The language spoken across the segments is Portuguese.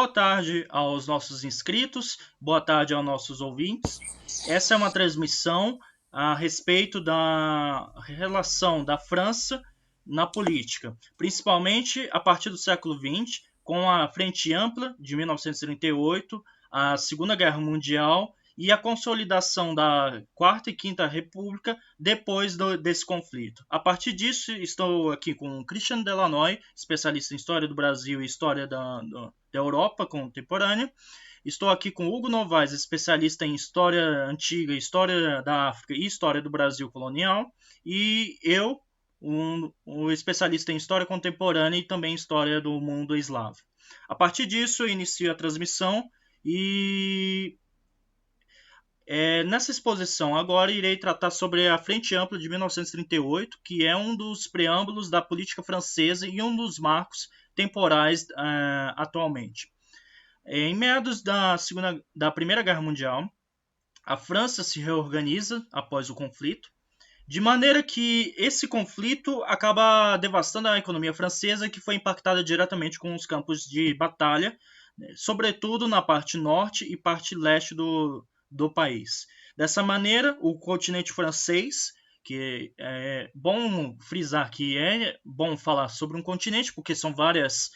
Boa tarde aos nossos inscritos, boa tarde aos nossos ouvintes. Essa é uma transmissão a respeito da relação da França na política, principalmente a partir do século XX, com a Frente Ampla de 1938, a Segunda Guerra Mundial e a consolidação da Quarta e Quinta República depois desse conflito. A partir disso, estou aqui com Christian Delanoy, especialista em História do Brasil e História da Europa contemporânea. Estou aqui com Hugo Novaes, especialista em História Antiga, História da África e História do Brasil colonial. E eu, um especialista em História Contemporânea e também História do Mundo Eslavo. A partir disso, eu inicio a transmissão e nessa exposição agora irei tratar sobre a Frente Ampla de 1938, que é um dos preâmbulos da política francesa e um dos marcos temporais atualmente. Em meados da Primeira Guerra Mundial, a França se reorganiza após o conflito, de maneira que esse conflito acaba devastando a economia francesa, que foi impactada diretamente com os campos de batalha, sobretudo na parte norte e parte leste do país. Dessa maneira, o continente francês, que é bom frisar que é bom falar sobre um continente, porque são várias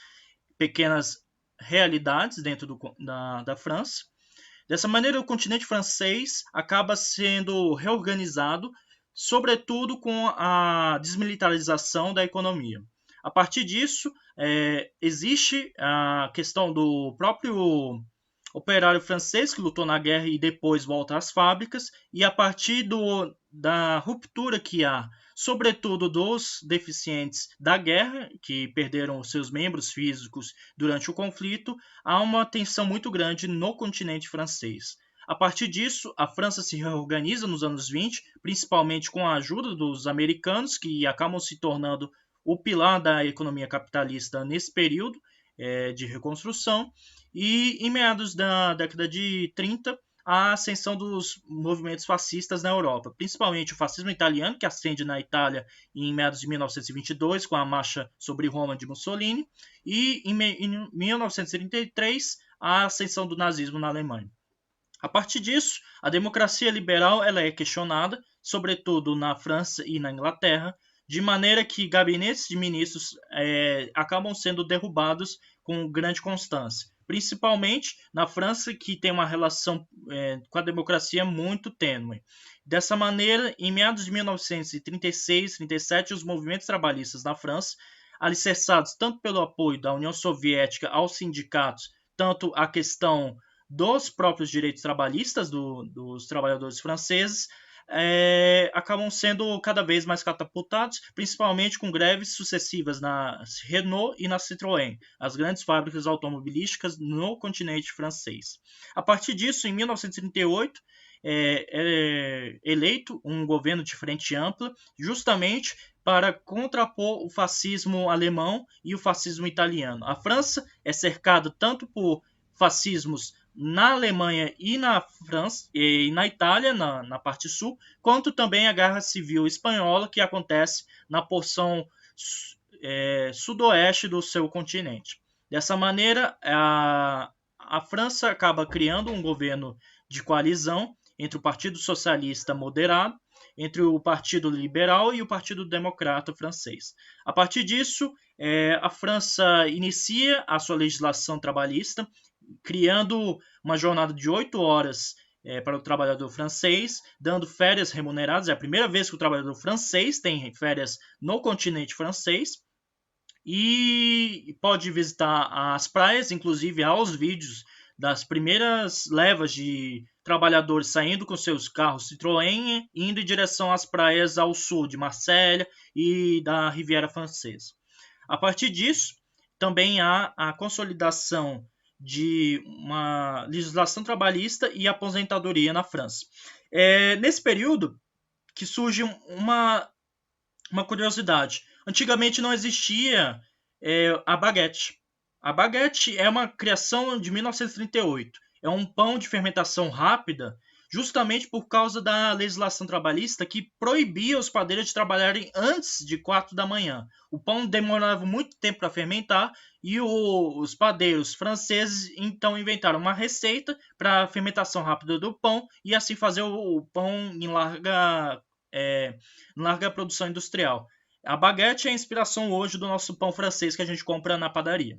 pequenas realidades dentro da França. Dessa maneira, o continente francês acaba sendo reorganizado, sobretudo com a desmilitarização da economia. A partir disso, existe a questão do próprio operário francês que lutou na guerra e depois volta às fábricas, e a partir da ruptura que há, sobretudo dos deficientes da guerra, que perderam seus membros físicos durante o conflito, há uma tensão muito grande no continente francês. A partir disso, a França se reorganiza nos anos 20, principalmente com a ajuda dos americanos, que acabam se tornando o pilar da economia capitalista nesse período de reconstrução. E em meados da década de 30, a ascensão dos movimentos fascistas na Europa, principalmente o fascismo italiano, que ascende na Itália em meados de 1922, com a marcha sobre Roma de Mussolini, e em 1933, a ascensão do nazismo na Alemanha. A partir disso, a democracia liberal ela é questionada, sobretudo na França e na Inglaterra, de maneira que gabinetes de ministros acabam sendo derrubados com grande constância, principalmente na França, que tem uma relação com a democracia muito tênue. Dessa maneira, em meados de 1936 37, os movimentos trabalhistas na França, alicerçados tanto pelo apoio da União Soviética aos sindicatos, tanto a questão dos próprios direitos trabalhistas dos trabalhadores franceses, acabam sendo cada vez mais catapultados, principalmente com greves sucessivas na Renault e na Citroën, as grandes fábricas automobilísticas no continente francês. A partir disso, em 1938, é eleito um governo de frente ampla, justamente para contrapor o fascismo alemão e o fascismo italiano. A França é cercada tanto por fascismos na Alemanha e na França e na Itália, na parte sul, quanto também a Guerra Civil Espanhola, que acontece na porção sudoeste do seu continente. Dessa maneira, a França acaba criando um governo de coalizão entre o Partido Socialista Moderado, entre o Partido Liberal e o Partido Democrata francês. A partir disso, a França inicia a sua legislação trabalhista, criando uma jornada de 8 horas para o trabalhador francês, dando férias remuneradas. É a primeira vez que o trabalhador francês tem férias no continente francês. E pode visitar as praias, inclusive há os vídeos das primeiras levas de trabalhadores saindo com seus carros Citroën, indo em direção às praias ao sul de Marselha e da Riviera Francesa. A partir disso, também há a consolidação de uma legislação trabalhista e aposentadoria na França. Nesse período que surge uma curiosidade. Antigamente não existia a baguete. A baguete é uma criação de 1938. É um pão de fermentação rápida, justamente por causa da legislação trabalhista que proibia os padeiros de trabalharem antes de 4 da manhã. O pão demorava muito tempo para fermentar e os padeiros franceses então inventaram uma receita para a fermentação rápida do pão e assim fazer o pão em larga produção industrial. A baguete é a inspiração hoje do nosso pão francês que a gente compra na padaria.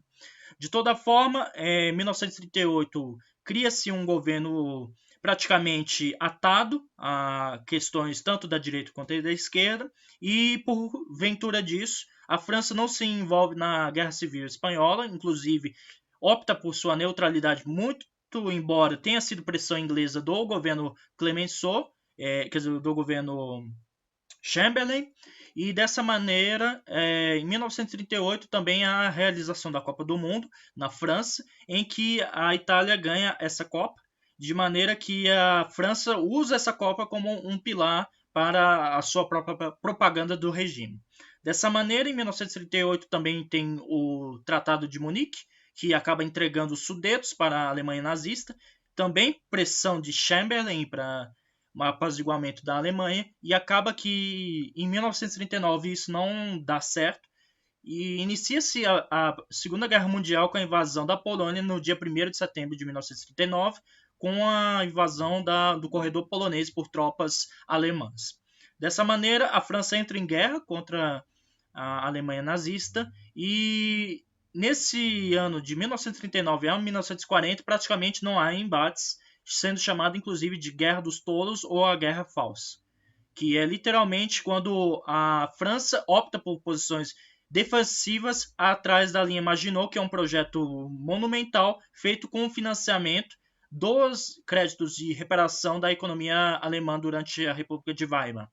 De toda forma, em 1938 cria-se um governo praticamente atado a questões tanto da direita quanto da esquerda, e por ventura disso, a França não se envolve na Guerra Civil Espanhola, inclusive opta por sua neutralidade, muito embora tenha sido pressão inglesa do governo Clemenceau, quer dizer, do governo Chamberlain, e dessa maneira, em 1938, também a realização da Copa do Mundo na França, em que a Itália ganha essa Copa, de maneira que a França usa essa Copa como um pilar para a sua própria propaganda do regime. Dessa maneira, em 1938 também tem o Tratado de Munique, que acaba entregando os Sudetos para a Alemanha nazista, também pressão de Chamberlain para um apaziguamento da Alemanha, e acaba que em 1939 isso não dá certo, e inicia-se a Segunda Guerra Mundial com a invasão da Polônia no dia 1º de setembro de 1939, com a invasão do corredor polonês por tropas alemãs. Dessa maneira, a França entra em guerra contra a Alemanha nazista, e nesse ano de 1939 a 1940 praticamente não há embates, sendo chamado inclusive de Guerra dos Tolos ou a Guerra Falsa, que é literalmente quando a França opta por posições defensivas atrás da linha Maginot, que é um projeto monumental feito com o financiamento dos créditos de reparação da economia alemã durante a República de Weimar.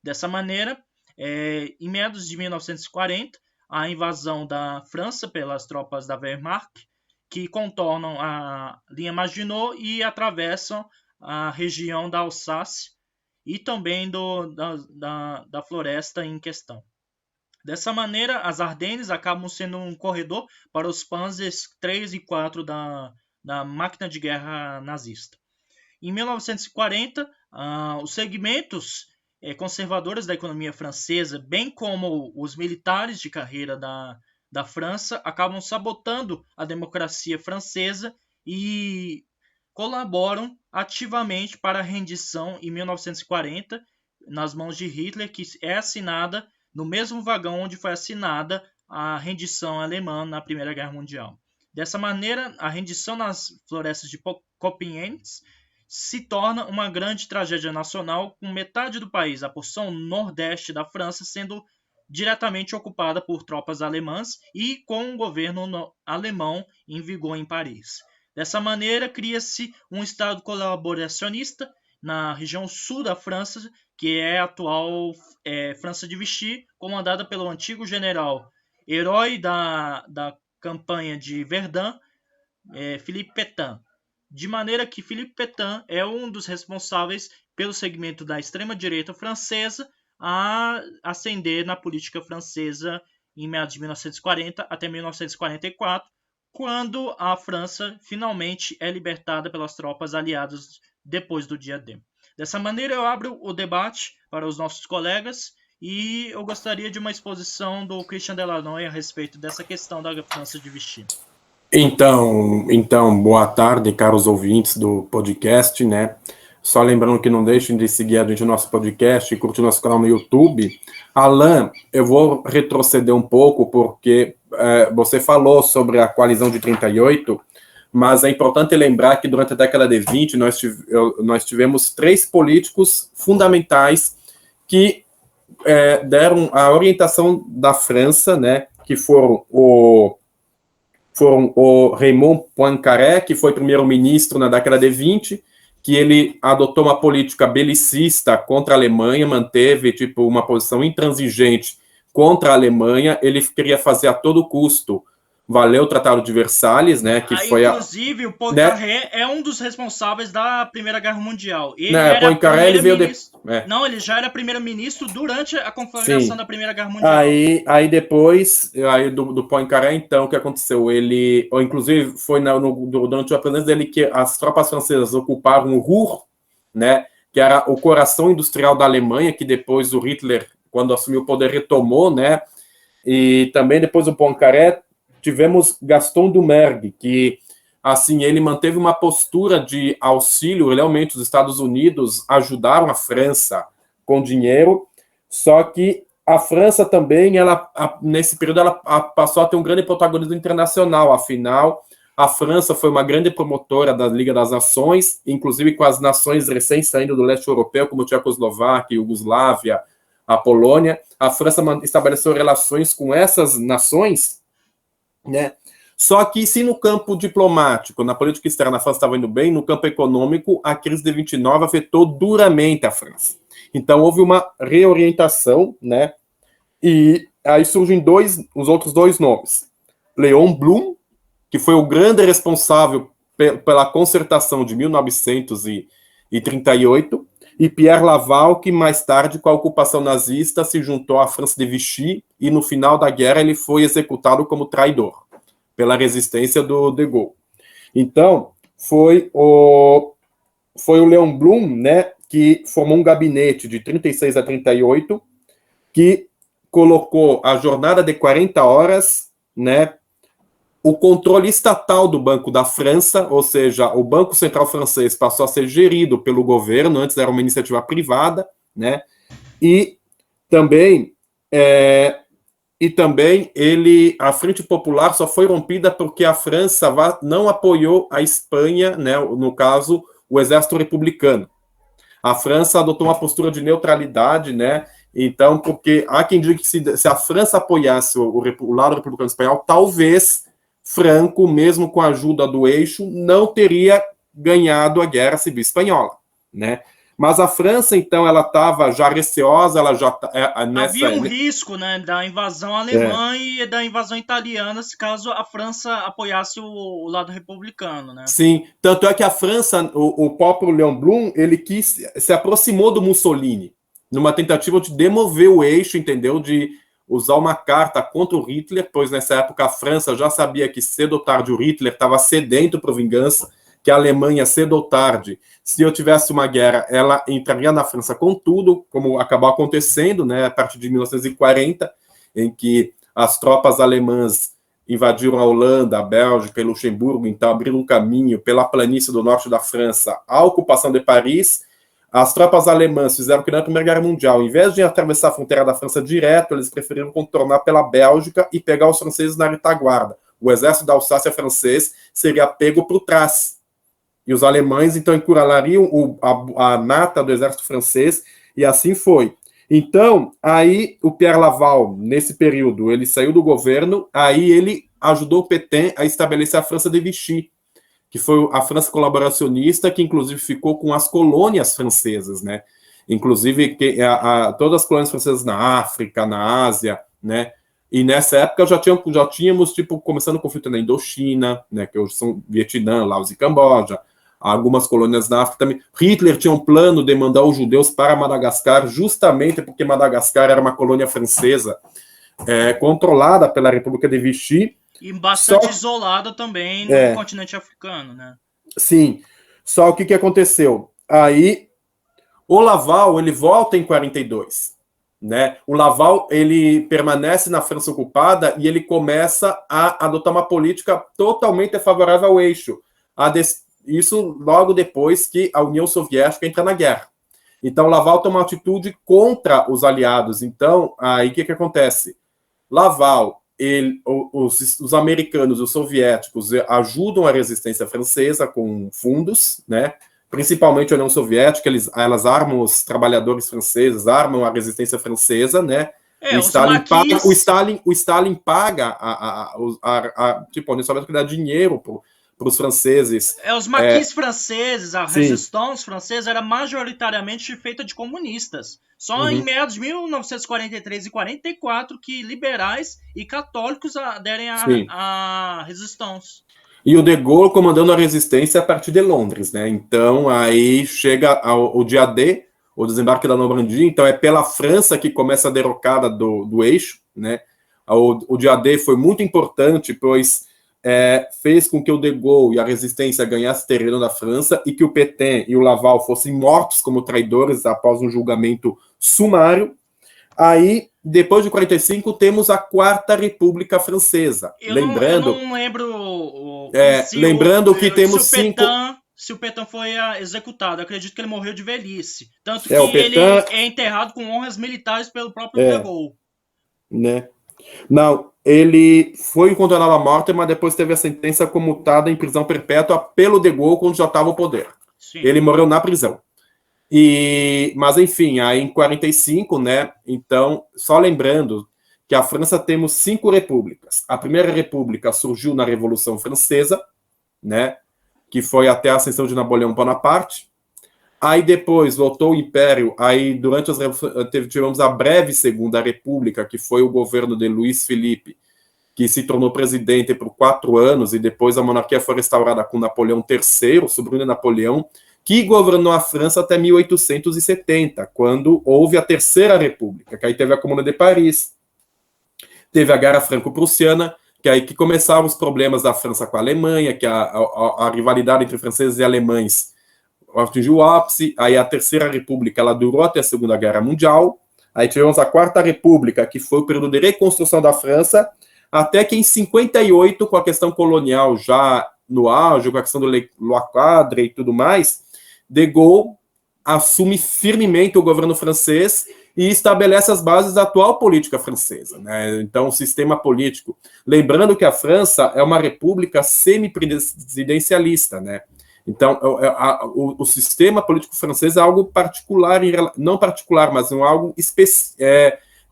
Dessa maneira, em meados de 1940, a invasão da França pelas tropas da Wehrmacht, que contornam a linha Maginot e atravessam a região da Alsácia e também da floresta em questão. Dessa maneira, as Ardennes acabam sendo um corredor para os Panzers 3 e 4 da máquina de guerra nazista. Em 1940, os segmentos conservadores da economia francesa, bem como os militares de carreira da França, acabam sabotando a democracia francesa e colaboram ativamente para a rendição em 1940 nas mãos de Hitler, que é assinada no mesmo vagão onde foi assinada a rendição alemã na Primeira Guerra Mundial. Dessa maneira, a rendição nas florestas de Compiègne se torna uma grande tragédia nacional, com metade do país, a porção nordeste da França, sendo diretamente ocupada por tropas alemãs e com um governo alemão em vigor em Paris. Dessa maneira, cria-se um Estado colaboracionista na região sul da França, que é a atual França de Vichy, comandada pelo antigo general, herói da campanha de Verdun, Philippe Pétain. De maneira que Philippe Pétain é um dos responsáveis pelo segmento da extrema-direita francesa a ascender na política francesa em meados de 1940 até 1944, quando a França finalmente é libertada pelas tropas aliadas depois do dia D. Dessa maneira, eu abro o debate para os nossos colegas e eu gostaria de uma exposição do Christian Delanoë a respeito dessa questão da França de Vichy. Então, boa tarde, caros ouvintes do podcast, né? Só lembrando que não deixem de seguir a gente no nosso podcast e curtir nosso canal no YouTube. Alain, eu vou retroceder um pouco, porque você falou sobre a coalizão de 38, mas é importante lembrar que durante a década de 20 nós tivemos 3 políticos fundamentais que deram a orientação da França, né? Que foram o Raymond Poincaré, que foi primeiro-ministro na década de 20, que ele adotou uma política belicista contra a Alemanha, manteve uma posição intransigente contra a Alemanha. Ele queria fazer a todo custo valer o Tratado de Versalhes, né? Que foi inclusive, o Poincaré é um dos responsáveis da Primeira Guerra Mundial. Ele Poincaré, ele veio Não, ele já era primeiro-ministro durante a conflagração da Primeira Guerra Mundial. Aí depois, do Poincaré, então, o que aconteceu? Inclusive, foi durante a presidência dele que as tropas francesas ocuparam o Ruhr, né, que era o coração industrial da Alemanha, que depois o Hitler, quando assumiu o poder, retomou, né, e também depois do Poincaré, tivemos Gaston Doumergue, que, assim, ele manteve uma postura de auxílio, realmente os Estados Unidos ajudaram a França com dinheiro, só que a França também, nesse período, ela passou a ter um grande protagonismo internacional, afinal, a França foi uma grande promotora da Liga das Nações, inclusive com as nações recém saindo do leste europeu, como Tchecoslováquia, Iugoslávia, a Polônia. A França estabeleceu relações com essas nações, né? Só que se no campo diplomático, na política externa, a França estava indo bem, no campo econômico, a crise de 29 afetou duramente a França. Então houve uma reorientação, né? E aí surgem os outros dois nomes. Léon Blum, que foi o grande responsável pela concertação de 1938, e Pierre Laval, que mais tarde, com a ocupação nazista, se juntou à França de Vichy, e no final da guerra ele foi executado como traidor, pela resistência do De Gaulle. Então, foi o Léon Blum, né, que formou um gabinete de 36 a 38, que colocou a jornada de 40 horas, né, o controle estatal do Banco da França, ou seja, o Banco Central francês passou a ser gerido pelo governo, antes era uma iniciativa privada, né, e também a Frente Popular só foi rompida porque a França não apoiou a Espanha, né, no caso, o exército republicano. A França adotou uma postura de neutralidade, né? Então, porque há quem diga que se a França apoiasse o lado republicano espanhol, talvez Franco, mesmo com a ajuda do eixo, não teria ganhado a Guerra Civil Espanhola, né? Mas a França, então, ela estava já receosa, ela já... Havia um risco, né, da invasão alemã e da invasão italiana, se caso a França apoiasse o lado republicano, né? Sim, tanto é que a França, o próprio Léon Blum, ele se aproximou do Mussolini, numa tentativa de demover o eixo, entendeu? De usar uma carta contra o Hitler, pois nessa época a França já sabia que cedo ou tarde o Hitler estava sedento por vingança, que a Alemanha, cedo ou tarde, se eu tivesse uma guerra, ela entraria na França com tudo, como acabou acontecendo, né, a partir de 1940, em que as tropas alemãs invadiram a Holanda, a Bélgica e Luxemburgo, então abriram um caminho pela planície do norte da França à ocupação de Paris. As tropas alemãs fizeram que na Primeira Guerra Mundial, em vez de atravessar a fronteira da França direto, eles preferiram contornar pela Bélgica e pegar os franceses na retaguarda. O exército da Alsácia francês seria pego por trás. E os alemães, então, encurralariam a nata do exército francês, e assim foi. Então, aí o Pierre Laval, nesse período, ele saiu do governo, aí ele ajudou o Pétain a estabelecer a França de Vichy, que foi a França colaboracionista, que inclusive ficou com as colônias francesas, né? Inclusive todas as colônias francesas na África, na Ásia, né? E nessa época já tínhamos tipo, começando o conflito na Indochina, né? Que hoje são Vietnã, Laos e Camboja, algumas colônias na África também. Hitler tinha um plano de mandar os judeus para Madagascar, justamente porque Madagascar era uma colônia francesa controlada pela República de Vichy. E bastante isolada também no continente africano, né? Sim. Só o que aconteceu? Aí, o Laval, ele volta em 42, né? O Laval, ele permanece na França ocupada e ele começa a adotar uma política totalmente favorável ao eixo. Isso logo depois que a União Soviética entra na guerra. Então, Laval toma uma atitude contra os aliados. Então, aí o que acontece? Laval, os americanos, os soviéticos, ajudam a resistência francesa com fundos, né? Principalmente a União Soviética, elas armam os trabalhadores franceses, armam a resistência francesa, né? O Stalin paga tipo, a União Soviética dá dinheiro para os franceses. Os maquis franceses, a resistência francesa era majoritariamente feita de comunistas. Só em meados de 1943 e 44 que liberais e católicos aderem à resistência. E o De Gaulle comandando a resistência a partir de Londres, né? Então aí chega o dia D, o desembarque da Normandia, então é pela França que começa a derrocada do eixo, né? O dia D foi muito importante, pois fez com que o de Gaulle e a resistência ganhassem terreno na França e que o Pétain e o Laval fossem mortos como traidores após um julgamento sumário. Aí, depois de 45, temos a Quarta República Francesa. Eu não lembro lembrando que temos se o Pétain foi executado. Eu acredito que ele morreu de velhice. Tanto que ele é enterrado com honras militares pelo próprio de Gaulle. Né? Não, ele foi condenado à morte, mas depois teve a sentença comutada em prisão perpétua pelo de Gaulle quando já estava no poder. Sim. Ele morreu na prisão. Mas, enfim, aí em 45, né? Então, só lembrando que a França temos 5 repúblicas. A primeira república surgiu na Revolução Francesa, né? Que foi até a ascensão de Napoleão Bonaparte. Aí depois voltou o Império, aí durante tivemos a breve Segunda República, que foi o governo de Luiz Felipe, que se tornou presidente por 4 anos, e depois a monarquia foi restaurada com Napoleão III, sobrinho de Napoleão, que governou a França até 1870, quando houve a Terceira República, que aí teve a Comuna de Paris, teve a Guerra Franco-Prussiana, que aí que começaram os problemas da França com a Alemanha, que a rivalidade entre franceses e alemães atingiu o ápice. Aí a Terceira República, ela durou até a Segunda Guerra Mundial. Aí tivemos a Quarta República, que foi o período de reconstrução da França, até que em 58, com a questão colonial já no auge, com a questão do Loire e tudo mais, de Gaulle assume firmemente o governo francês e estabelece as bases da atual política francesa, né? Então, o sistema político. Lembrando que a França é uma república semipresidencialista, né? Então, o sistema político francês é algo particular, não particular, mas algo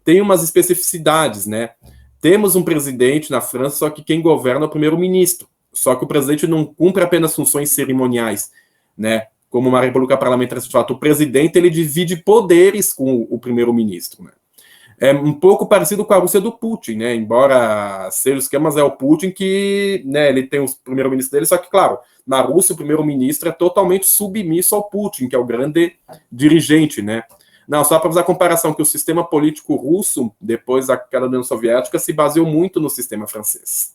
tem umas especificidades, né? Temos um presidente na França, só que quem governa é o primeiro-ministro. Só que o presidente não cumpre apenas funções cerimoniais, né? Como uma república parlamentar, o presidente ele divide poderes com o primeiro-ministro, né? É um pouco parecido com a Rússia do Putin, né? Embora seja o esquema, é o Putin que, né, ele tem o primeiro-ministro dele, só que, claro, na Rússia o primeiro-ministro é totalmente submisso ao Putin, que é o grande dirigente, né? Não, só para fazer a comparação, que o sistema político russo, depois da queda da União Soviética, se baseou muito no sistema francês,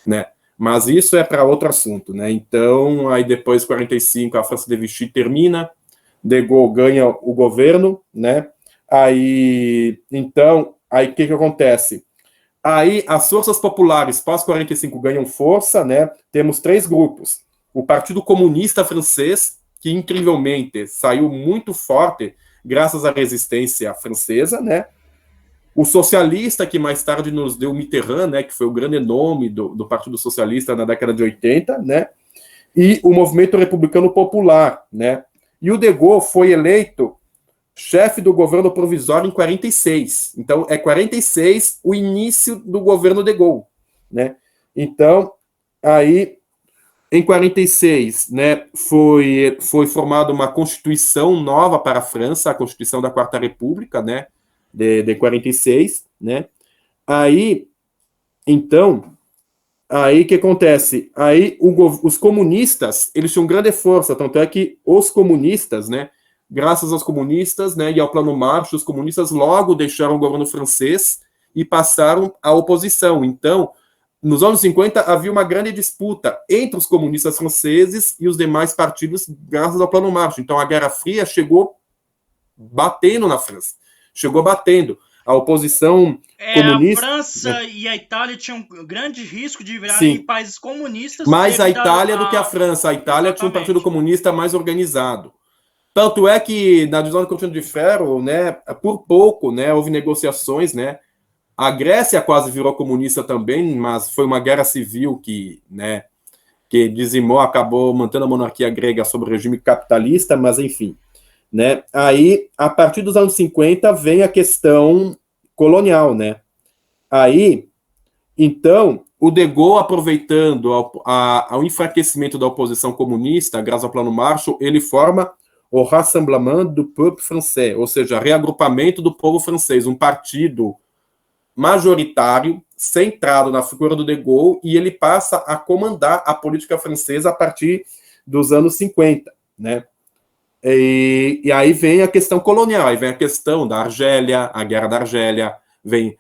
né? Mas isso é para outro assunto, né? Então, aí depois, 45, a França de Vichy termina, de Gaulle ganha o governo, né? Aí, então, aí o que acontece? Aí as forças populares pós-45 ganham força, né? Temos 3 grupos. O Partido Comunista Francês, que incrivelmente saiu muito forte graças à resistência francesa, né? O socialista, que mais tarde nos deu Mitterrand, né? Que foi o grande nome do Partido Socialista na década de 80, né? E o Movimento Republicano Popular, né? E o de Gaulle foi eleito chefe do governo provisório em 46. Então, é 46 o início do governo de Gaulle, né? Então, aí, em 46, né, foi formada uma constituição nova para a França, a Constituição da Quarta República, né, de 46, né? Aí, então, aí o que acontece? Aí os comunistas, eles tinham grande força, tanto é que os comunistas, né, graças aos comunistas, né, e ao Plano Marshall, os comunistas logo deixaram o governo francês e passaram à oposição. Então, nos anos 50, havia uma grande disputa entre os comunistas franceses e os demais partidos, graças ao Plano Marshall. Então, a Guerra Fria chegou batendo na França. Chegou batendo. A oposição comunista... A França e a Itália tinham um grande risco de virarem países comunistas. Mais a Itália do que a França. A Itália tinha um partido comunista mais organizado. Tanto é que, na divisão do Cortina de Ferro, né, por pouco, né, houve negociações, né? A Grécia quase virou comunista também, mas foi uma guerra civil que, né, que dizimou, acabou mantendo a monarquia grega sob o regime capitalista, mas enfim, né? Aí, a partir dos anos 50, vem a questão colonial, né? Aí, então, o de Gaulle, aproveitando ao enfraquecimento da oposição comunista, graças ao Plano Marshall, ele forma o Rassemblement du Peuple Français, ou seja, reagrupamento do povo francês, um partido majoritário, centrado na figura do de Gaulle, e ele passa a comandar a política francesa a partir dos anos 50, né? E aí vem a questão colonial, aí vem a questão da Argélia, a Guerra da Argélia, vem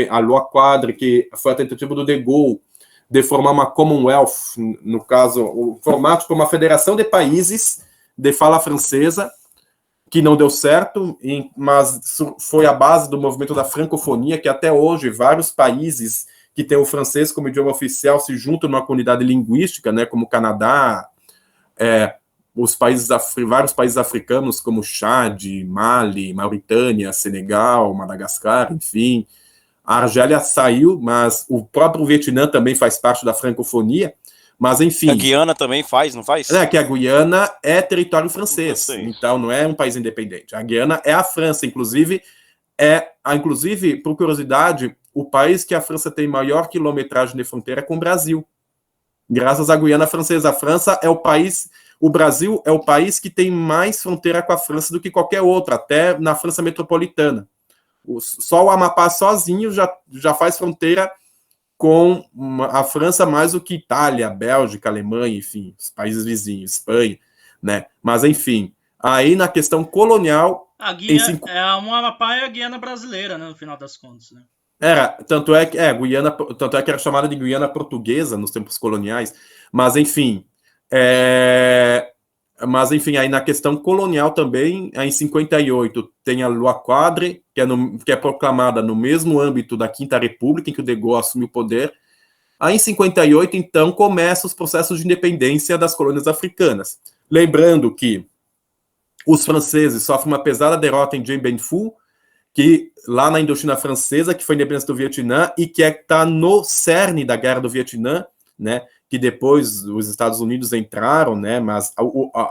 a Loire, que foi a tentativa do de Gaulle de formar uma Commonwealth, no caso, o formato para uma federação de países de fala francesa, que não deu certo, mas foi a base do movimento da francofonia, que até hoje vários países que têm o francês como idioma oficial se juntam numa comunidade linguística, né, como o Canadá, vários países africanos como Chad, Mali, Mauritânia, Senegal, Madagascar, enfim. A Argélia saiu, mas o próprio Vietnã também faz parte da francofonia, mas enfim... A Guiana também faz, não faz? Que a Guiana é território francês, então não é um país independente. A Guiana é a França, inclusive, por curiosidade, o país que a França tem maior quilometragem de fronteira é com o Brasil, graças à Guiana Francesa. A França é o Brasil é o país que tem mais fronteira com a França do que qualquer outro, até na França metropolitana. Só o Amapá sozinho já faz fronteira com a França mais do que Itália, Bélgica, Alemanha, enfim, os países vizinhos, Espanha, né? Mas, enfim, aí na questão colonial... A Amapá é a Guiana brasileira, né, no final das contas, né? Tanto é que era chamada de Guiana Portuguesa nos tempos coloniais, mas, enfim... aí na questão colonial também, em 58, tem a Loi Quadre, que é proclamada no mesmo âmbito da Quinta República, em que o de Gaulle assume o poder. Aí em 58, então, começam os processos de independência das colônias africanas. Lembrando que os franceses sofrem uma pesada derrota em Dien Bien Phu, que lá na Indochina Francesa, que foi a independência do Vietnã, e que está no cerne da Guerra do Vietnã, né? Que depois os Estados Unidos entraram, né? Mas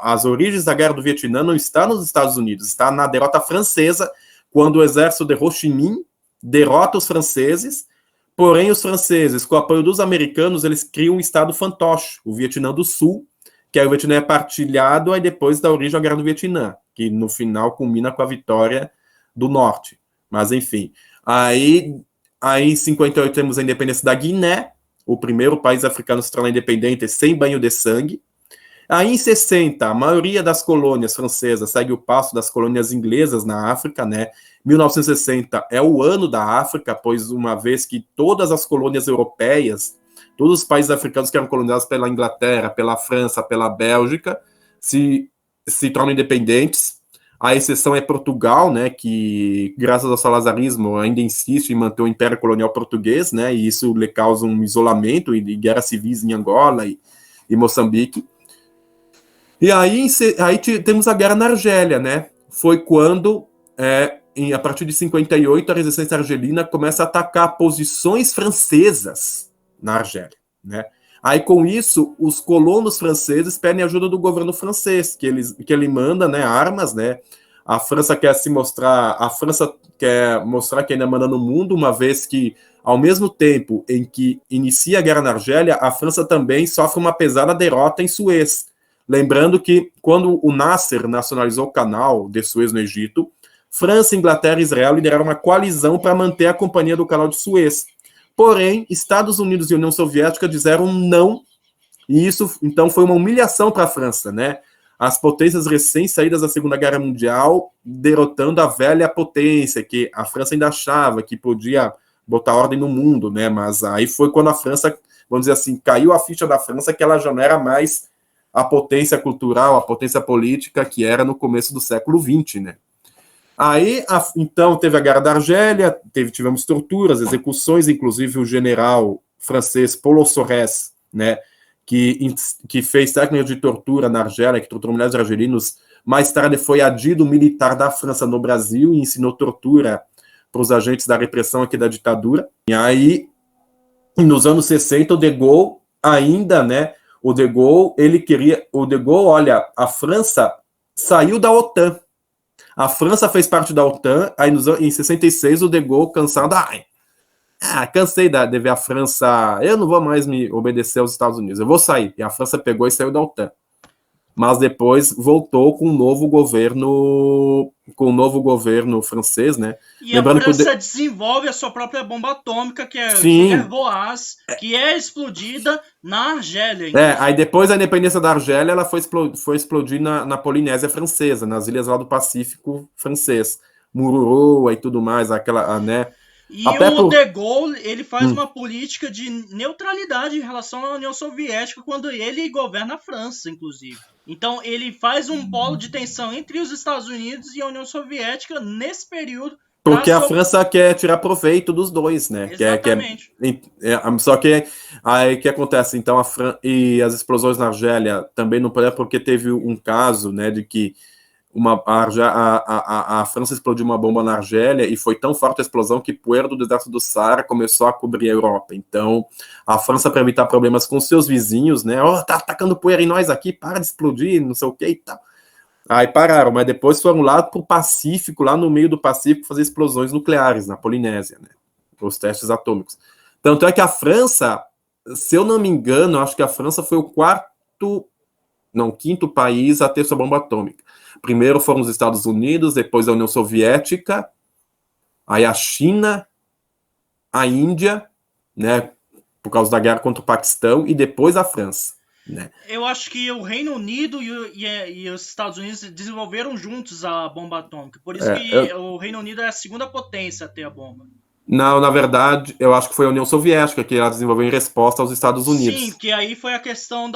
as origens da Guerra do Vietnã não estão nos Estados Unidos, está na derrota francesa, quando o exército de Ho Chi Minh derrota os franceses, porém os franceses, com o apoio dos americanos, eles criam um estado fantoche, o Vietnã do Sul, que aí o Vietnã é partilhado, aí depois dá origem à Guerra do Vietnã, que no final culmina com a vitória do Norte. Mas enfim, aí em 58 temos a independência da Guiné, o primeiro país africano a se tornar independente sem banho de sangue. Aí, em 60, a maioria das colônias francesas segue o passo das colônias inglesas na África, né? 1960 é o ano da África, pois uma vez que todas as colônias europeias, todos os países africanos que eram colonizados pela Inglaterra, pela França, pela Bélgica, se tornam independentes. A exceção é Portugal, né, que, graças ao salazarismo, ainda insiste em manter o Império Colonial Português, né, e isso lhe causa um isolamento e guerras civis em Angola e Moçambique. E aí temos a guerra na Argélia, né, foi quando, a partir de 58, a resistência argelina começa a atacar posições francesas na Argélia, né. Aí, com isso, os colonos franceses pedem ajuda do governo francês, que ele manda, né, armas, né? A França quer mostrar que ainda manda no mundo, uma vez que, ao mesmo tempo em que inicia a guerra na Argélia, a França também sofre uma pesada derrota em Suez. Lembrando que, quando o Nasser nacionalizou o canal de Suez no Egito, França, Inglaterra e Israel lideraram uma coalizão para manter a companhia do canal de Suez. Porém, Estados Unidos e União Soviética disseram não, e isso, então, foi uma humilhação para a França, né? As potências recém-saídas da Segunda Guerra Mundial derrotando a velha potência, que a França ainda achava que podia botar ordem no mundo, né? Mas aí foi quando a França, vamos dizer assim, caiu a ficha da França, que ela já não era mais a potência cultural, a potência política que era no começo do século XX, né? Aí, então, teve a Guerra da Argélia, tivemos torturas, execuções, inclusive o general francês Paulo Sorès, né, que fez técnicas de tortura na Argélia, que torturou milhares de argelinos, mais tarde foi adido militar da França no Brasil e ensinou tortura para os agentes da repressão aqui da ditadura. E aí, nos anos 60, o de Gaulle ainda, né, olha, a França saiu da OTAN. A França fez parte da OTAN, aí em 66 o de Gaulle, cansado, cansei de ver a França, eu não vou mais me obedecer aos Estados Unidos, eu vou sair. E a França pegou e saiu da OTAN. Mas depois voltou com um novo governo francês, né? E lembrando a França desenvolve a sua própria bomba atômica, que é Voaz, que é explodida na Argélia. Aí depois da independência da Argélia, ela foi explodir na Polinésia Francesa, nas ilhas lá do Pacífico francês. Mururoa e tudo mais, né? E Até o por... De Gaulle, ele faz Hum. uma política de neutralidade em relação à União Soviética quando ele governa a França, inclusive. Então ele faz um polo de tensão entre os Estados Unidos e a União Soviética nesse período para Porque a França quer tirar proveito dos dois, né? Exatamente. Só que aí o que acontece? Então, e as explosões na Argélia também não podem, porque teve um caso, né, de que a França explodiu uma bomba na Argélia e foi tão forte a explosão que poeira do deserto do Saara começou a cobrir a Europa. Então, a França, para evitar problemas com seus vizinhos, né? Tá atacando poeira em nós aqui, para de explodir, não sei o que e tal. Aí pararam, mas depois foram lá pro Pacífico, lá no meio do Pacífico, fazer explosões nucleares na Polinésia, né? Os testes atômicos. Tanto é que a França, se eu não me engano, acho que a França foi o quinto país a ter sua bomba atômica. Primeiro foram os Estados Unidos, depois a União Soviética, aí a China, a Índia, né? Por causa da guerra contra o Paquistão, e depois a França. Né? Eu acho que o Reino Unido e os Estados Unidos desenvolveram juntos a bomba atômica. Por isso que o Reino Unido é a segunda potência a ter a bomba. Não, na verdade, eu acho que foi a União Soviética que ela desenvolveu em resposta aos Estados Unidos. Sim, que aí foi a questão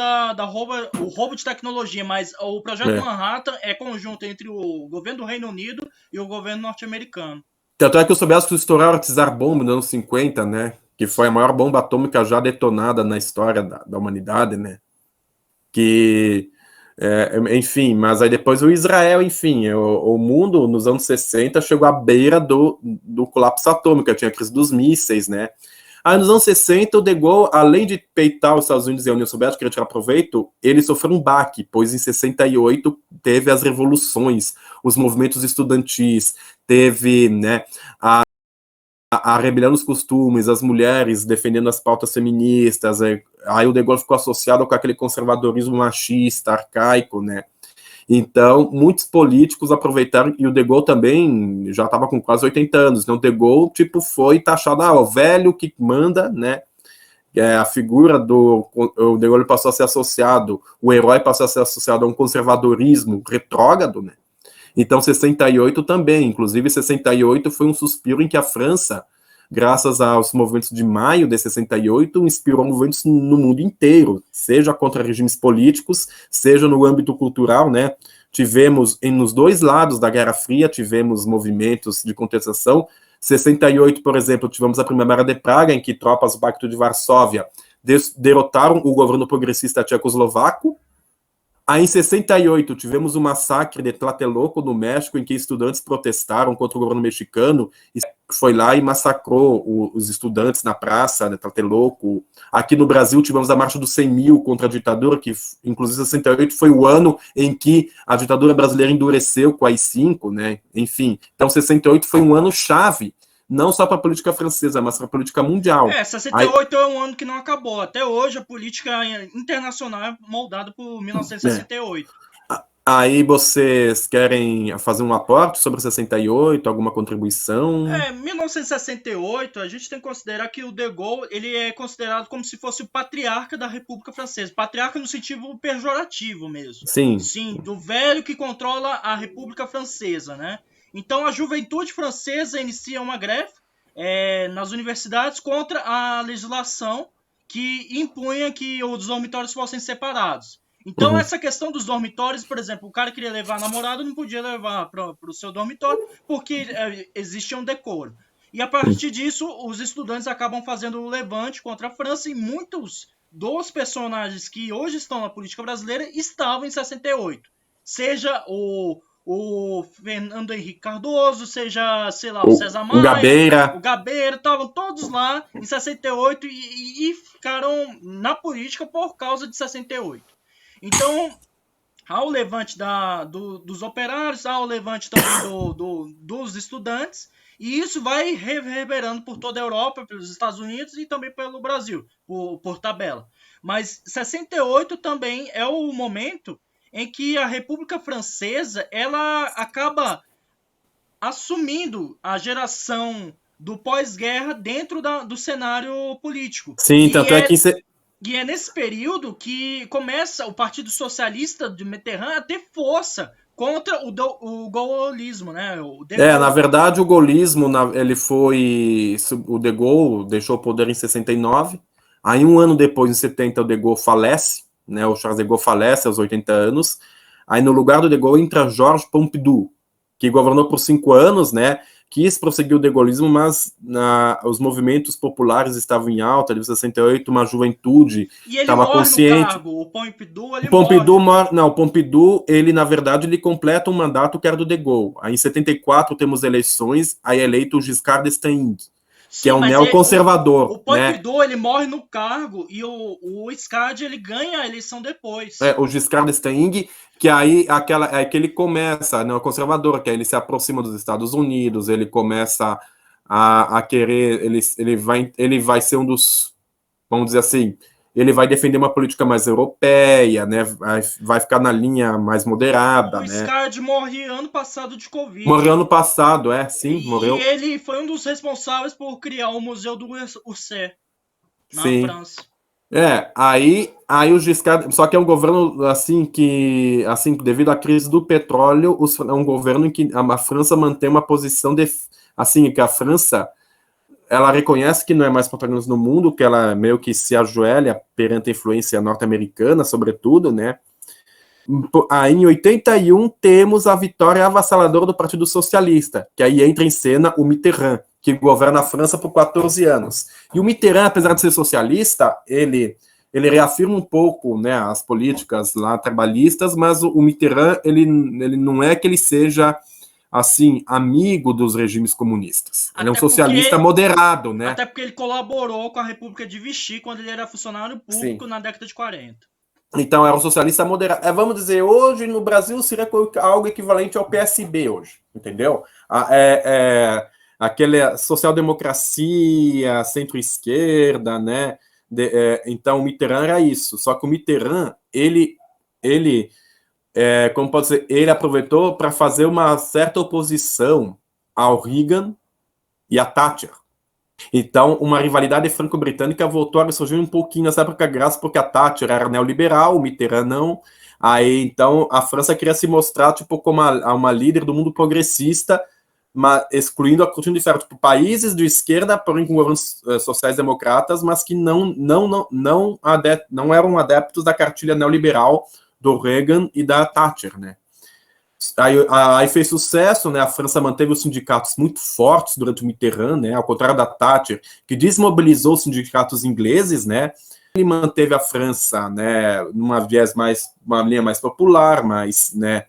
o roubo de tecnologia, mas o Projeto Manhattan é conjunto entre o governo do Reino Unido e o governo norte-americano. Tanto é que os soviéticos estouraram a Tsar Bomba nos anos 50, né? Que foi a maior bomba atômica já detonada na história da humanidade, né? Enfim, mas aí depois o Israel, enfim, o mundo nos anos 60 chegou à beira do colapso atômico, tinha a crise dos mísseis, né? Aí nos anos 60 o De Gaulle, além de peitar os Estados Unidos e a União Soviética, queria tirar proveito, ele sofreu um baque, pois em 68 teve as revoluções, os movimentos estudantis, teve, né, a rebelião dos costumes, as mulheres defendendo as pautas feministas, aí o De Gaulle ficou associado com aquele conservadorismo machista, arcaico, né? Então, muitos políticos aproveitaram, e o De Gaulle também já estava com quase 80 anos, então o De Gaulle, tipo, foi taxado, o velho que manda, né? A figura o De Gaulle passou a ser associado, o herói passou a ser associado a um conservadorismo retrógrado, né? Então, 68 também, inclusive 68 foi um suspiro em que a França, graças aos movimentos de maio de 68, inspirou movimentos no mundo inteiro, seja contra regimes políticos, seja no âmbito cultural, né? Tivemos, nos dois lados da Guerra Fria, tivemos movimentos de contestação. 68, por exemplo, tivemos a Primavera de Praga, em que tropas do Pacto de Varsóvia derrotaram o governo progressista tchecoslovaco. Aí, em 68, tivemos o massacre de Tlatelolco, no México, em que estudantes protestaram contra o governo mexicano, e foi lá e massacrou os estudantes na praça de Tlatelolco. Aqui no Brasil, tivemos a Marcha dos 100 mil contra a ditadura, que, inclusive, 68 foi o ano em que a ditadura brasileira endureceu com a AI-5, né? Enfim, então 68 foi um ano chave, não só para a política francesa, mas para a política mundial. 68 é um ano que não acabou. Até hoje, a política internacional é moldada por 1968. Aí vocês querem fazer um aporte sobre 68, alguma contribuição? 1968, a gente tem que considerar que o De Gaulle, ele é considerado como se fosse o patriarca da República Francesa. Patriarca no sentido pejorativo mesmo. Sim. Sim, do velho que controla a República Francesa, né? Então a juventude francesa inicia uma greve nas universidades contra a legislação que impunha que os dormitórios fossem separados. Então essa questão dos dormitórios, por exemplo, o cara queria levar a namorada, não podia levar para o seu dormitório porque existia um decoro. E a partir disso, os estudantes acabam fazendo o levante contra a França e muitos dos personagens que hoje estão na política brasileira estavam em 68. Seja o Fernando Henrique Cardoso, seja, sei lá, o César Maia, o Gabeira, estavam todos lá em 68 e ficaram na política por causa de 68. Então, há o levante dos operários, há o levante também dos estudantes, e isso vai reverberando por toda a Europa, pelos Estados Unidos e também pelo Brasil, por tabela. Mas 68 também é o momento em que a República Francesa ela acaba assumindo a geração do pós-guerra dentro do cenário político. Sim, tanto é que... E é nesse período que começa o Partido Socialista de Mitterrand a ter força contra o gaullismo, né? O De Gaulle. Na verdade, o gaullismo, ele foi... O De Gaulle deixou o poder em 69, aí um ano depois, em 70, o De Gaulle falece, né? O Charles de Gaulle falece aos 80 anos, aí no lugar do De Gaulle entra Georges Pompidou, que governou por 5 anos, né? Quis prosseguir o degaullismo, mas os movimentos populares estavam em alta, de 68, uma juventude estava consciente. No cargo. O Pompidou, ele morre. Não, o Pompidou, ele, na verdade, ele completa um mandato que era do De Gaulle. Aí, em 74, temos eleições, aí é eleito o Giscard d'Estaing, que é um neoconservador. O Pompidou, né? Ele morre no cargo e o Giscard, ele ganha a eleição depois. O Giscard d'Estaing, que aí é que ele começa, né, o conservador, que aí ele se aproxima dos Estados Unidos, ele começa a querer, ele vai ser um dos, vamos dizer assim, ele vai defender uma política mais europeia, né, vai ficar na linha mais moderada, o Giscard morre ano passado de Covid. Morreu ano passado, morreu. E ele foi um dos responsáveis por criar o Museu do Orsay, na França. Aí o Giscard, só que é um governo assim que, assim, devido à crise do petróleo, é um governo em que a França mantém uma posição assim, que a França, ela reconhece que não é mais protagonista no mundo, que ela meio que se ajoelha perante a influência norte-americana, sobretudo, né? Aí em 81 temos a vitória avassaladora do Partido Socialista, que aí entra em cena o Mitterrand, que governa a França por 14 anos. E o Mitterrand, apesar de ser socialista, ele reafirma um pouco, né, as políticas lá trabalhistas, mas o Mitterrand, ele não é que ele seja, assim, amigo dos regimes comunistas. Ele é um socialista moderado, né? Até porque ele colaborou com a República de Vichy quando ele era funcionário público na década de 40. Então, era um socialista moderado. Vamos dizer, hoje no Brasil seria algo equivalente ao PSB hoje, entendeu? Aquela social-democracia, centro-esquerda, né? Então, o Mitterrand era isso. Só que o Mitterrand, como pode ser, ele aproveitou para fazer uma certa oposição ao Reagan e à Thatcher. Então, uma rivalidade franco-britânica voltou a ressurgir um pouquinho nessa época, graças porque a Thatcher era neoliberal, o Mitterrand não. Aí, então, a França queria se mostrar tipo como uma líder do mundo progressista, mas excluindo a cortina de ferro, tipo, países de esquerda, porém com governos sociais-democratas, mas que não eram adeptos da cartilha neoliberal do Reagan e da Thatcher, né? Aí fez sucesso, né? A França manteve os sindicatos muito fortes durante o Mitterrand, né? Ao contrário da Thatcher, que desmobilizou os sindicatos ingleses, né? Ele manteve a França, né, uma linha mais popular, mais, né,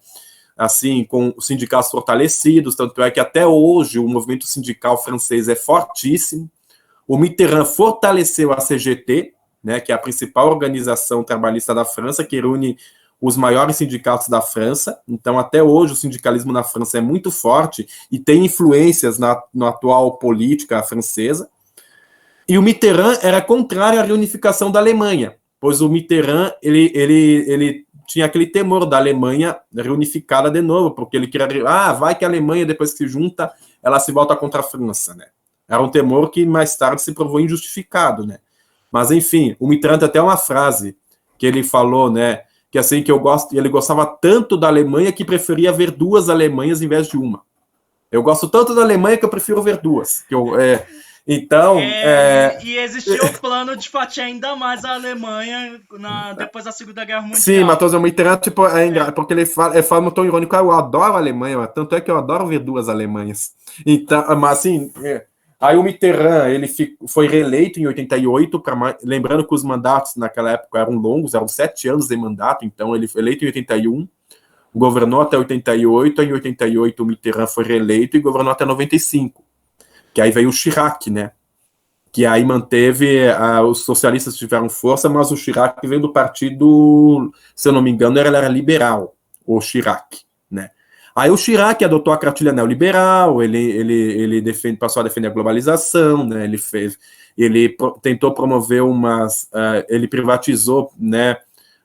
assim, com os sindicatos fortalecidos, tanto é que até hoje o movimento sindical francês é fortíssimo. O Mitterrand fortaleceu a CGT, né, que é a principal organização trabalhista da França, que reúne os maiores sindicatos da França. Então, até hoje, o sindicalismo na França é muito forte e tem influências na atual política francesa. E o Mitterrand era contrário à reunificação da Alemanha, pois o Mitterrand, ele tinha aquele temor da Alemanha reunificada de novo, porque ele queria, vai que a Alemanha, depois que se junta, ela se volta contra a França, né? Era um temor que mais tarde se provou injustificado, né? Mas, enfim, o Mitterrand tem até uma frase que ele falou, né, que assim, que ele gostava tanto da Alemanha que preferia ver duas Alemanhas em vez de uma. Eu gosto tanto da Alemanha que eu prefiro ver duas. E existia o plano de fatiar ainda mais a Alemanha depois da Segunda Guerra Mundial. Sim, mas o Mitterrand, tipo, porque ele fala um tom irônico, eu adoro a Alemanha, tanto é que eu adoro ver duas Alemanhas. Então, mas assim, aí o Mitterrand, ele foi reeleito em 88, lembrando que os mandatos naquela época eram longos, eram 7 anos de mandato, então ele foi eleito em 81, governou até 88, em 88 o Mitterrand foi reeleito e governou até 95, que aí veio o Chirac, né? Que aí manteve, os socialistas tiveram força, mas o Chirac veio do partido, se eu não me engano, ele era liberal, o Chirac, né? Aí o Chirac adotou a cartilha neoliberal, ele passou a defender a globalização, né? Ele tentou promover ele privatizou, né,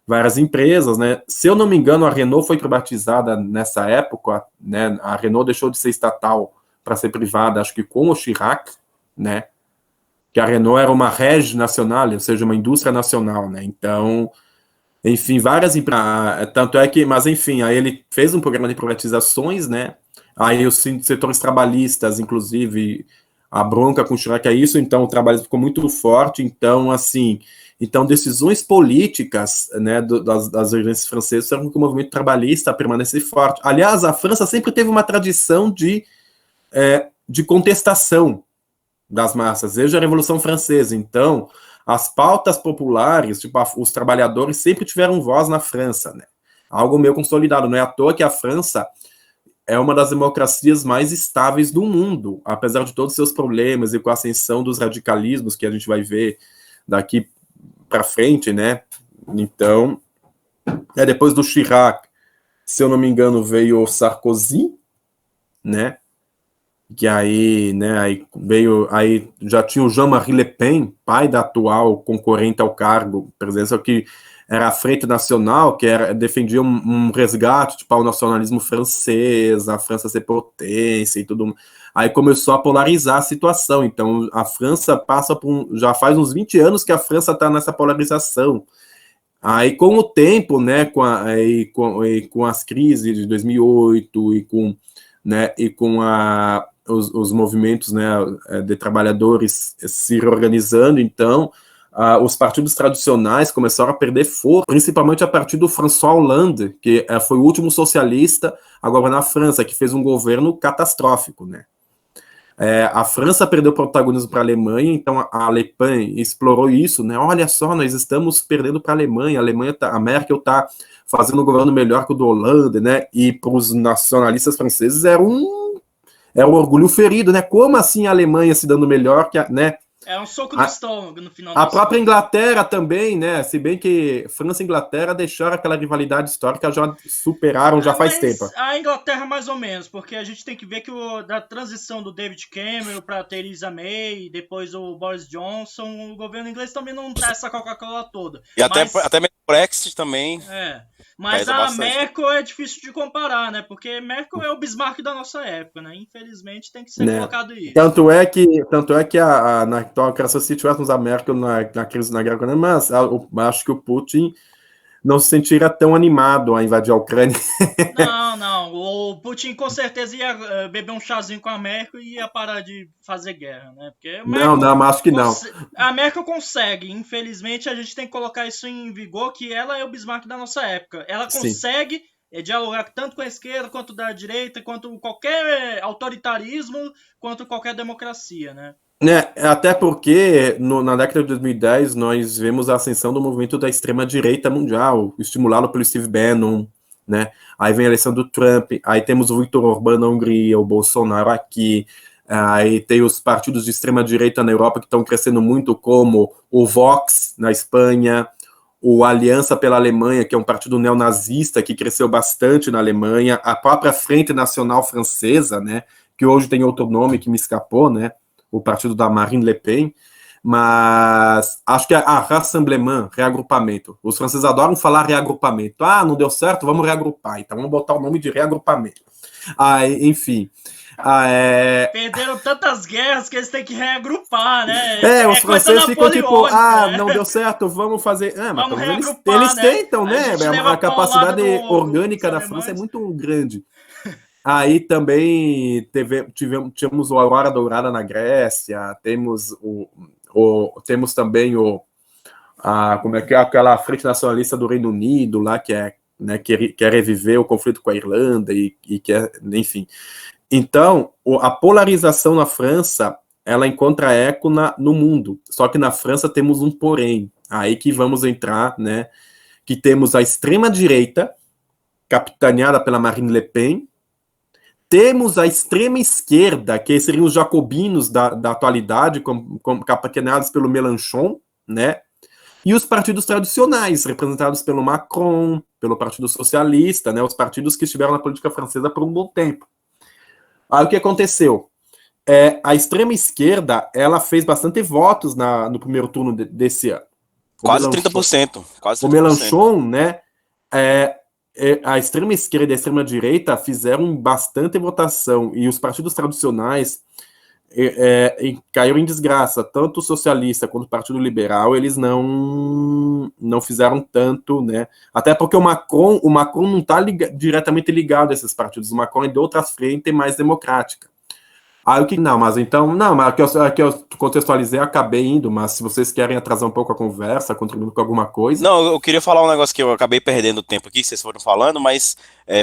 várias empresas, né? Se eu não me engano, a Renault foi privatizada nessa época, né? A Renault deixou de ser estatal para ser privada, acho que com o Chirac, né? Que a Renault era uma rede nacional, ou seja, uma indústria nacional, né? Então, enfim, tanto é que, mas enfim, aí ele fez um programa de privatizações, né? Aí os setores trabalhistas, inclusive, a bronca com o Chirac é isso, então o trabalho ficou muito forte, então, assim, então decisões políticas, né, das agências francesas fizeram com que o movimento trabalhista permanecesse forte. Aliás, a França sempre teve uma tradição de contestação das massas, desde a Revolução Francesa, então, as pautas populares, tipo, os trabalhadores sempre tiveram voz na França, né? Algo meio consolidado, não é à toa que a França é uma das democracias mais estáveis do mundo, apesar de todos os seus problemas e com a ascensão dos radicalismos que a gente vai ver daqui para frente, né? Então, depois do Chirac, se eu não me engano, veio o Sarkozy, né? Que aí, né, aí já tinha o Jean-Marie Le Pen, pai da atual concorrente ao cargo, presidência, que era a Frente Nacional, que defendia um resgate tipo, ao nacionalismo francês, a França ser potência e tudo. Aí começou a polarizar a situação. Então, a França já faz uns 20 anos que a França está nessa polarização. Aí, com o tempo, né, com as crises de 2008 e com os movimentos, né, de trabalhadores se reorganizando, então, os partidos tradicionais começaram a perder força, principalmente a partir do François Hollande, que foi o último socialista a governar a França, que fez um governo catastrófico, né. A França perdeu protagonismo para a Alemanha, então a Le Pen explorou isso, né? Olha só, nós estamos perdendo para a Alemanha, a Merkel está fazendo um governo melhor que o do Hollande, né? E para os nacionalistas franceses era um orgulho ferido, né? Como assim a Alemanha se dando melhor que né? É um soco no estômago no final. A própria Inglaterra também, né? Se bem que França e Inglaterra deixaram aquela rivalidade histórica, já superaram já faz tempo. A Inglaterra mais ou menos, porque a gente tem que ver que da transição do David Cameron para Theresa May, depois o Boris Johnson, o governo inglês também não tá essa Coca-Cola toda. E até mesmo o Brexit também. Mas a Merkel é difícil de comparar, né? Porque Merkel é o Bismarck da nossa época, né? Infelizmente tem que ser colocado isso. Tanto é que se tivéssemos a Merkel na crise na guerra, mas acho que o Putin não se sentiria tão animado a invadir a Ucrânia. Não. O Putin com certeza ia beber um chazinho com a Merkel e ia parar de fazer guerra, né? Porque não, acho que não. A Merkel consegue. Infelizmente, a gente tem que colocar isso em vigor, que ela é o Bismarck da nossa época. Ela consegue dialogar tanto com a esquerda, quanto da direita, quanto qualquer autoritarismo, quanto qualquer democracia, né? Até porque na década de 2010 nós vemos a ascensão do movimento da extrema-direita mundial, estimulado pelo Steve Bannon, né? Aí vem a eleição do Trump, aí temos o Viktor Orbán na Hungria, o Bolsonaro aqui, aí tem os partidos de extrema-direita na Europa que estão crescendo muito, como o Vox na Espanha, o Aliança pela Alemanha, que é um partido neonazista que cresceu bastante na Alemanha, a própria Frente Nacional Francesa, né? Que hoje tem outro nome que me escapou, né? O partido da Marine Le Pen, mas acho que Rassemblement, reagrupamento. Os franceses adoram falar reagrupamento. Não deu certo, vamos reagrupar. Então vamos botar o nome de reagrupamento. Enfim. Perderam tantas guerras que eles têm que reagrupar, né? Os franceses ficam tipo, não deu certo, vamos fazer. Mas eles tentam, né? A capacidade orgânica da França é muito grande. Aí também tivemos o Aurora Dourada na Grécia, temos também como é que é aquela Frente Nacionalista do Reino Unido lá, que quer reviver o conflito com a Irlanda e quer, enfim. Então, a polarização na França, ela encontra eco no mundo. Só que na França temos um porém. Aí que vamos entrar, né? Que temos a extrema-direita, capitaneada pela Marine Le Pen, temos a extrema-esquerda, que seriam os jacobinos da atualidade, capitaneados pelo Mélenchon, né? E os partidos tradicionais, representados pelo Macron, pelo Partido Socialista, né? Os partidos que estiveram na política francesa por um bom tempo. Aí o que aconteceu? A extrema-esquerda, ela fez bastante votos no primeiro turno desse ano. Quase 30%. O Mélenchon, né? A extrema-esquerda e a extrema-direita fizeram bastante votação, e os partidos tradicionais caíram em desgraça. Tanto o socialista quanto o Partido Liberal, eles não fizeram tanto, né? Até porque o Macron não está diretamente ligado a esses partidos. O Macron é de outra frente mais democrática. Mas aqui eu contextualizei, acabei indo, mas se vocês querem atrasar um pouco a conversa, contribuindo com alguma coisa. Não, eu queria falar um negócio que eu acabei perdendo tempo aqui, que vocês foram falando, mas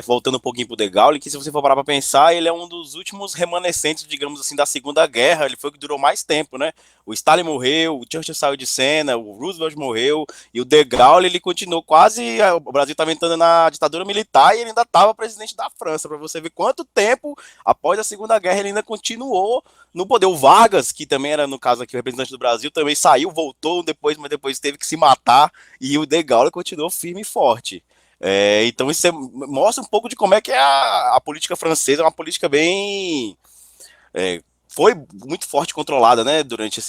voltando um pouquinho pro De Gaulle, que se você for parar pra pensar, ele é um dos últimos remanescentes, digamos assim, da Segunda Guerra, ele foi o que durou mais tempo, né? O Stalin morreu, o Churchill saiu de cena, o Roosevelt morreu, e o De Gaulle, ele continuou quase, o Brasil estava entrando na ditadura militar e ele ainda estava presidente da França, para você ver quanto tempo, após a Segunda Guerra, ele ainda continuou no poder. O Vargas, que também era, no caso aqui, o representante do Brasil, também saiu, voltou depois, mas depois teve que se matar, e o De Gaulle continuou firme e forte. Então isso mostra um pouco de como é que é a política francesa, é uma política bem... foi muito forte controlada, né, durante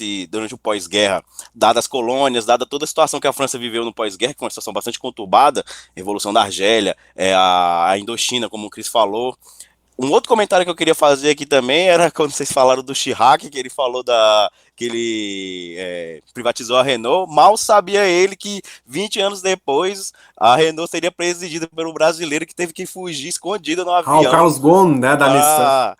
o pós-guerra, dadas as colônias, dada toda a situação que a França viveu no pós-guerra, que foi uma situação bastante conturbada, Revolução da Argélia, a Indochina, como o Chris falou. Um outro comentário que eu queria fazer aqui também era quando vocês falaram do Chirac, que ele falou que ele privatizou a Renault. Mal sabia ele que 20 anos depois a Renault seria presidida pelo brasileiro que teve que fugir escondido no avião. O Carlos Ghosn, né, da Nissan.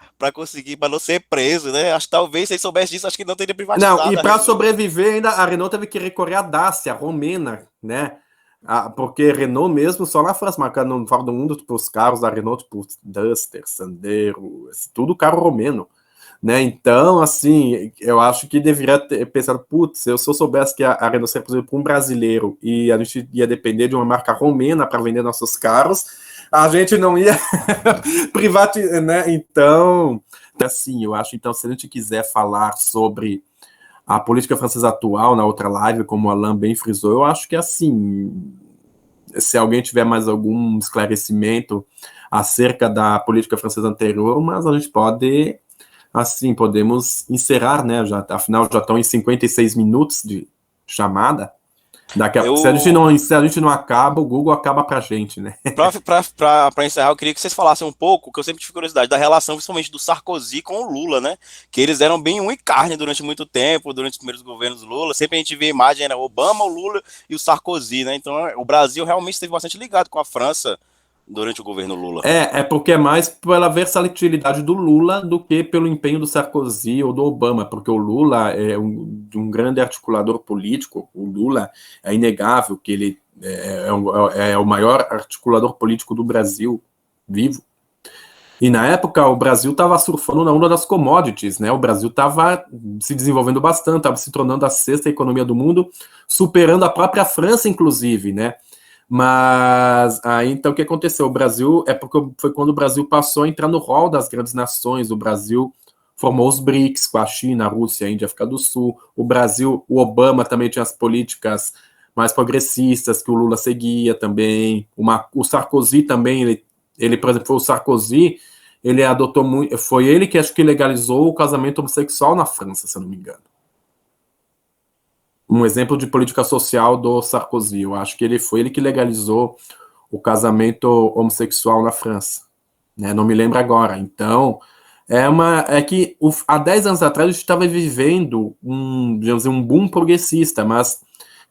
Para não ser preso, né? Acho que talvez, se ele soubesse disso, acho que não teria privatizado. Não, e para sobreviver ainda, a Renault teve que recorrer à Dacia, a romena, né? Porque Renault mesmo, só na França, marcando no fora do mundo, tipo, os carros da Renault, tipo, Duster, Sandero, tudo carro romeno, né? Então, assim, eu acho que deveria ter pensado, putz, se eu soubesse que a Renault seria produzida por um brasileiro e a gente ia depender de uma marca romena para vender nossos carros, a gente não ia privatizar, né? Então, assim, eu acho, então, se a gente quiser falar sobre a política francesa atual, na outra live, como o Alain bem frisou, eu acho que, assim, se alguém tiver mais algum esclarecimento acerca da política francesa anterior, mas a gente pode, assim, podemos encerrar, né, afinal já estão em 56 minutos de chamada. Se a gente não acaba, o Google acaba pra gente, né? Pra encerrar, eu queria que vocês falassem um pouco, que eu sempre tive curiosidade, da relação principalmente do Sarkozy com o Lula, né? Que eles eram bem unha e carne durante muito tempo, durante os primeiros governos do Lula. Sempre a gente vê a imagem, era Obama, o Lula e o Sarkozy, né? Então o Brasil realmente esteve bastante ligado com a França durante o governo Lula. Porque é mais pela versatilidade do Lula do que pelo empenho do Sarkozy ou do Obama, porque o Lula é um grande articulador político. O Lula é inegável que ele é o maior articulador político do Brasil vivo. E na época o Brasil estava surfando na onda das commodities, né? O Brasil estava se desenvolvendo bastante, estava se tornando a sexta economia do mundo, superando a própria França, inclusive, né? Mas aí então o que aconteceu? O Brasil porque foi quando o Brasil passou a entrar no rol das grandes nações. O Brasil formou os BRICS com a China, a Rússia, a Índia, a África do Sul. O Obama também tinha as políticas mais progressistas que o Lula seguia também. O Sarkozy também, ele, por exemplo, foi o Sarkozy, ele adotou muito, foi ele que acho que legalizou o casamento homossexual na França, se eu não me engano. Um exemplo de política social do Sarkozy. Eu acho que foi ele que legalizou o homossexual na França. Né? Não me lembro agora. Então, que há 10 anos atrás a gente estava vivendo um boom progressista, mas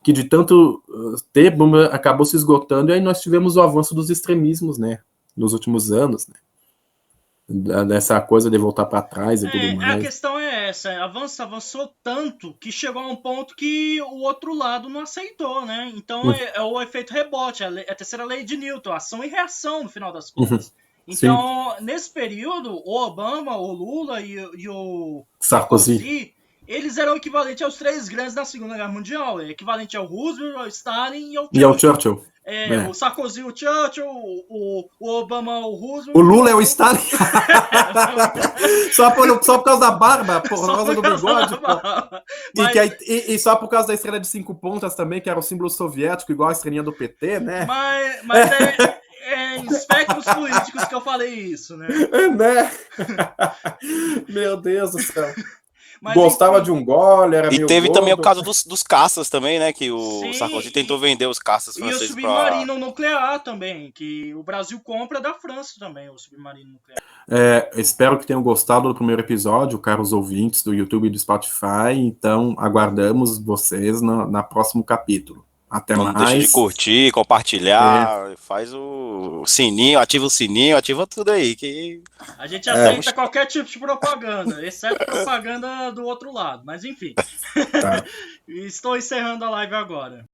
que de tanto tempo acabou se esgotando, e aí nós tivemos o avanço dos extremismos, né? Nos últimos anos, né? Dessa coisa de voltar para trás e tudo mais. A questão é essa, avançou tanto que chegou a um ponto que o outro lado não aceitou, né? Então é o efeito rebote, a terceira lei de Newton, ação e reação no final das contas. Então, nesse período, o Obama, o Lula e o Sarkozy, eles eram equivalentes aos três grandes da Segunda Guerra Mundial, equivalente ao Roosevelt, ao Stalin e ao Churchill. O Sarkozy, o Churchill, o Obama, o Roosevelt. O Lula é o Stalin. só por causa da barba, por causa do bigode. E só por causa da estrela de 5 pontas também, que era o símbolo soviético, igual a estrelinha do PT, né? Mas em espectros políticos que eu falei isso, né? Né? Meu Deus do céu. Mas, Gostava enfim. de um gole, era E meio teve gordo. também o caso dos caças também, né? Que o Sim, Sarkozy tentou vender os caças E o franceses para. submarino nuclear também, que o Brasil compra da França também, o submarino nuclear. Espero que tenham gostado do primeiro episódio, caros ouvintes do YouTube e do Spotify. Então, aguardamos vocês na próximo capítulo. Até Não deixa de mais. curtir, compartilhar, faz o sininho, ativa tudo aí. Que A gente aceita qualquer tipo de propaganda, exceto propaganda do outro lado. Mas enfim, Tá. estou encerrando a live agora.